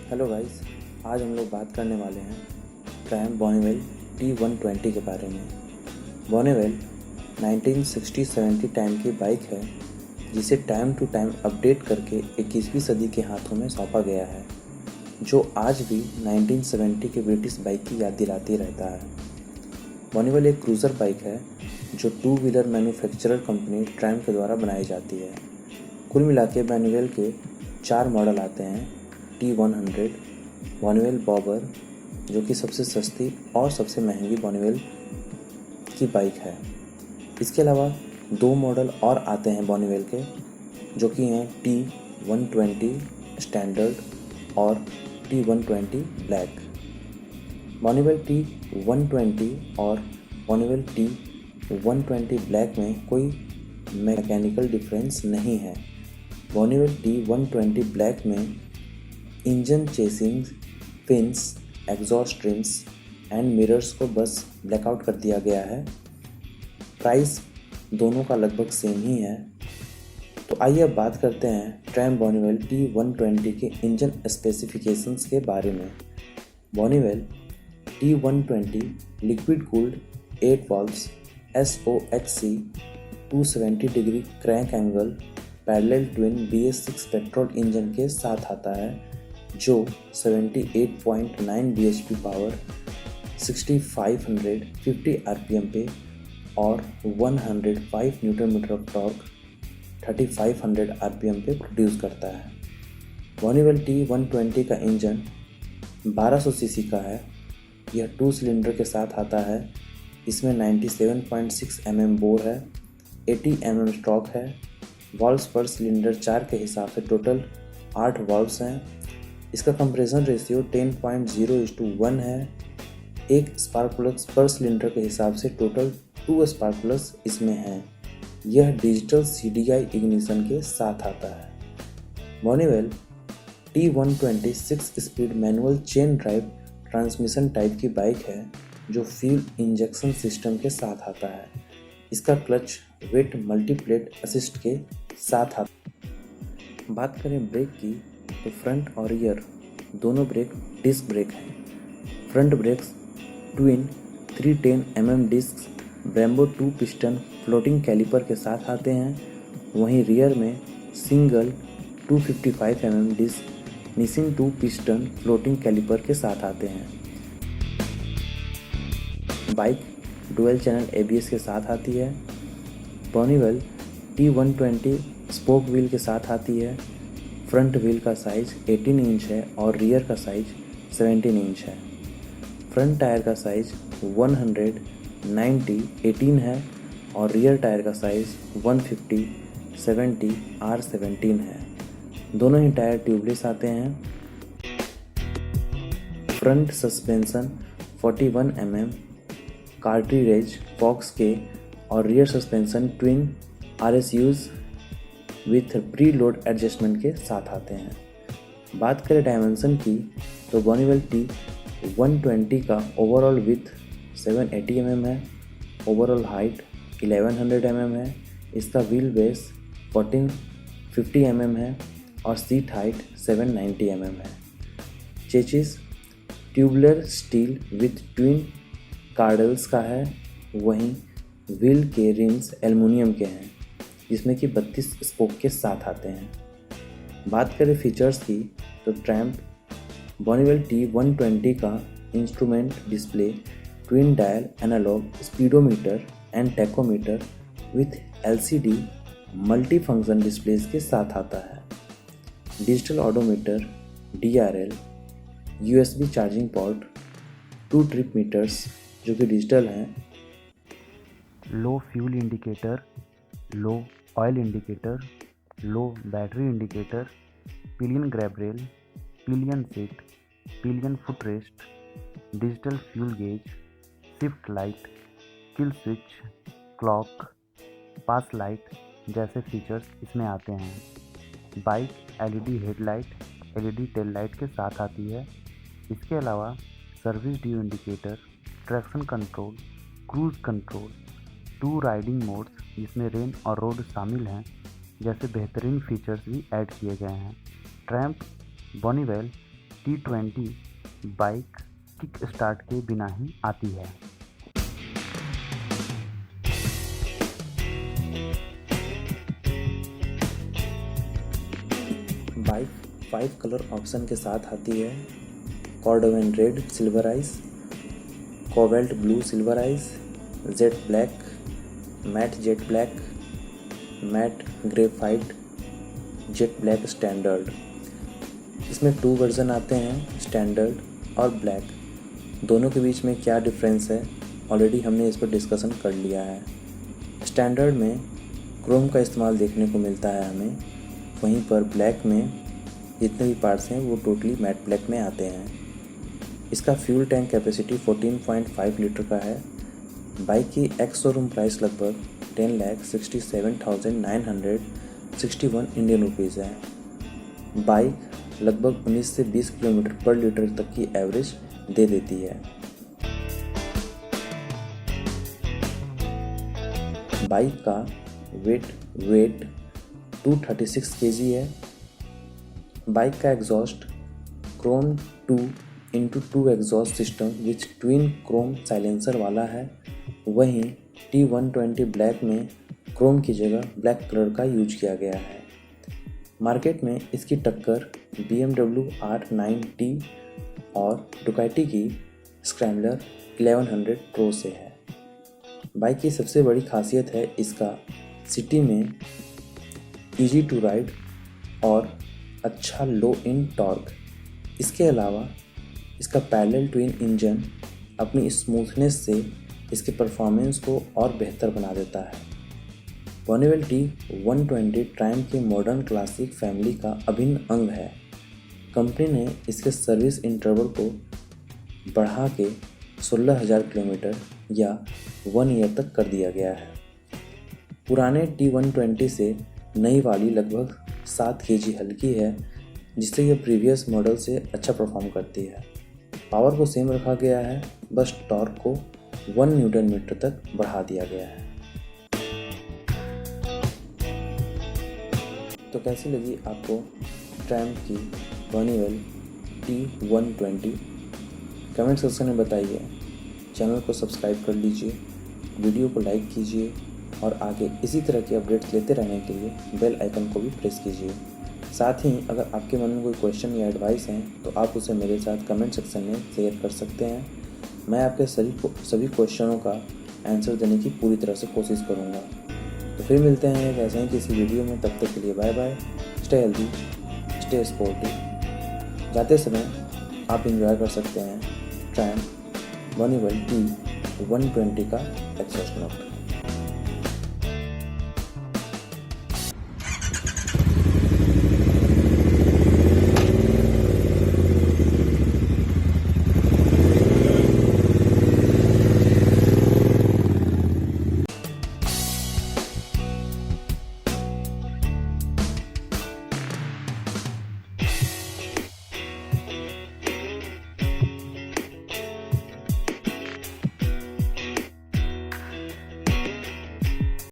Hello guys, आज हम लोग बात करने वाले हैं ट्रायम्फ बॉनीवेल T120 के बारे में। बॉनीवेल 1960-70 टाइम की बाइक है जिसे टाइम टू टाइम अपडेट करके 21वीं सदी के हाथों में सौंपा गया है, जो आज भी 1970 के ब्रिटिश बाइक की याद दिलाती रहता है। बॉनीवेल एक क्रूज़र बाइक है जो two wheeler manufacturer company Triumph के द्वारा बनाई जाती है। कुल मिला के बॉनीवेल के 4 मॉडल आते हैं। T100 बॉनीवेल बॉबर, जो कि सबसे सस्ती और सबसे महंगी बॉनीवेल की बाइक है। इसके अलावा 2 मॉडल और आते हैं बॉनीवेल के, जो कि हैं T120 स्टैंडर्ड और T120 ब्लैक। बॉनीवेल T120 और बॉनीवेल T120 ब्लैक में कोई मैकेनिकल डिफरेंस नहीं है। बॉनीवेल T120 ब्लैक में engine chasing, fins, exhaust TRIMS and mirrors को बस ब्लैकआउट कर दिया गया है। प्राइस दोनों का लगभग सेम ही है। तो आइए अब बात करते हैं ट्रायम्फ बॉनीवेल T120 के इंजन स्पेसिफिकेशंस के बारे में। बॉनीवेल T120 liquid cooled 8 valves SOHC 270 degree crank angle parallel twin BS6 petrol engine के साथ आता है, जो 78.9 bhp पावर, 6550 rpm पे और 105 newton metre of torque 3500 rpm पे प्रोड्यूस करता है। बॉनीवेल T120 का इंजन 1200 सीसी का है। यह 2 सिलेंडर के साथ आता है। इसमें 97.6 mm बोर है, 80 mm स्ट्रोक है। वाल्व्स पर सिलेंडर 4 के हिसाब से टोटल 8 वाल्व्स हैं। इसका कंप्रेशन रेशियो 10.0:1 है। एक स्पार्क प्लग्स पर सिलेंडर के हिसाब से टोटल 2 स्पार्क प्लग्स इसमें हैं। यह डिजिटल CDI इग्निशन के साथ आता है। बॉनीवेल T120 6 speed manual chain drive transmission type की बाइक है, जो फ्यूल इंजेक्शन सिस्टम के साथ आता है। इसका क्लच वेट मल्टीप्लेट असिस्ट के साथ आता है। बात करें ब्रेक की, तो फ्रंट और रियर दोनों ब्रेक डिस्क ब्रेक हैं। Front brakes twin 310 mm disc Brembo 2 piston floating caliper के साथ आते हैं। वहीं रियर में single 255 mm disc Nissin 2 piston floating caliper के साथ आते हैं। बाइक डुअल चैनल ABS के साथ आती है। बॉनीवेल T120 स्पोक व्हील के साथ आती है। फ्रंट व्हील का साइज 18 इंच है और रियर का साइज 17 इंच है। फ्रंट टायर का साइज 190/18 है और रियर टायर का साइज 150/70R17 है। दोनों ही टायर ट्यूबलेस आते हैं। Front suspension 41 mm cartridge forks के और rear suspension twin RSUs with preload adjustment के साथ आते हैं। बात करें डायमेंशन की, तो बॉनीवेल T120 का ओवरऑल विथ 780 mm है, ओवरऑल हाइट 1100 mm है। इसका व्हील बेस 1450 mm है और सीट हाइट 790 mm है। Chassis tubular steel with twin cradles का है। वहीं व्हील के रिम्स एल्युमिनियम के हैं, जिसमें कि 32 स्पोक के साथ आते हैं। बात करें फीचर्स की, तो ट्रायम्फ बॉनीवेल T120 का instrument display twin dial analogue speedometer and tachometer with LCD multi function displays के साथ आता है। Digital odometer, DRL, USB charging port, 2 trip meters जो कि डिजिटल हैं, low fuel indicator, low oil indicator, low battery indicator, pillion grab rail, pillion seat, pillion foot rest, digital fuel gauge, shift light, kill switch, clock, pass light जैसे features इसमें आते हैं। Bike LED headlight, LED tail light के साथ आती है। इसके अलावा service due indicator, traction control, cruise control, 2 riding modes जिसमें रेन और रोड शामिल हैं जैसे बेहतरीन फीचर्स भी ऐड किए गए हैं। Triumph Bonneville T20 bike kick start के बिना ही आती है। बाइक 5 कलर ऑप्शन के साथ आती है। Cordovan red silver ice, cobalt blue silver ice, jet black, matt jet black, matt graphite, jet black standard. इसमें 2 वर्जन आते हैं, स्टैंडर्ड और ब्लैक। दोनों के बीच में क्या डिफरेंस है ऑलरेडी हमने इस पर डिस्कशन कर लिया है। स्टैंडर्ड में क्रोम का इस्तेमाल देखने को मिलता है हमें, वहीं पर ब्लैक में जितने भी पार्ट्स हैं वो टोटली मैट ब्लैक में आते हैं। इसका फ्यूल टैंक कैपेसिटी 14.5 लीटर का है। बाइक की एक्स शोरूम प्राइस लगभग 10,67,961 इंडियन रुपीज़ है। बाइक लगभग 19 से 20 किलोमीटर पर लीटर तक की एवरेज दे देती है। बाइक का वेट 236 kg है। बाइक का exhaust Chrome 2x2 exhaust system which twin Chrome silencer वाला है। वहीं T120 ब्लैक में क्रोम की जगह ब्लैक कलर का यूज किया गया है। मार्केट में इसकी टक्कर BMW R9T और डुकाटी की स्क्रैम्बलर 1100 प्रो से है। बाइक की सबसे बड़ी खासियत है इसका सिटी में ईजी टू राइड और अच्छा लो इन टॉर्क। इसके अलावा इसका पैरेलल ट्विन इंजन अपनी स्मूथनेस से इसके परफॉर्मेंस को और बेहतर बना देता है। बॉनीवेल T120 ट्रायम्फ की मॉडर्न क्लासिक फैमिली का अभिन्न अंग है। कंपनी ने इसके सर्विस इंटरवल को बढ़ा के 16,000 किलोमीटर या 1 ईयर तक कर दिया गया है। पुराने T120 से नई वाली लगभग 7 kg हल्की है, जिससे यह प्रीवियस मॉडल से अच्छा परफॉर्म करती है। पावर को सेम रखा गया है, बस टॉर्क को 1 न्यूटन मीटर तक बढ़ा दिया गया है। तो कैसी लगी आपको ट्रायम्फ की बॉनीवेल T120? कमेंट सेक्शन में बताइए। चैनल को सब्सक्राइब कर लीजिए, वीडियो को लाइक कीजिए और आगे इसी तरह के अपडेट्स लेते रहने के लिए बेल आइकन को भी प्रेस कीजिए। साथ ही अगर आपके मन में कोई क्वेश्चन या एडवाइस हैं तो आप उसे मेरे साथ कमेंट सेक्शन में शेयर कर सकते हैं। मैं आपके सभी क्वेश्चनों का आंसर देने की पूरी तरह से कोशिश करूँगा। तो फिर मिलते हैं एक ऐसे ही किसी वीडियो में। तब तक के लिए bye bye. Stay healthy, stay sporty. जाते समय आप इंजॉय कर सकते हैं ट्रायम्फ बॉनीवेल T120 का एग्जॉस्ट नोट।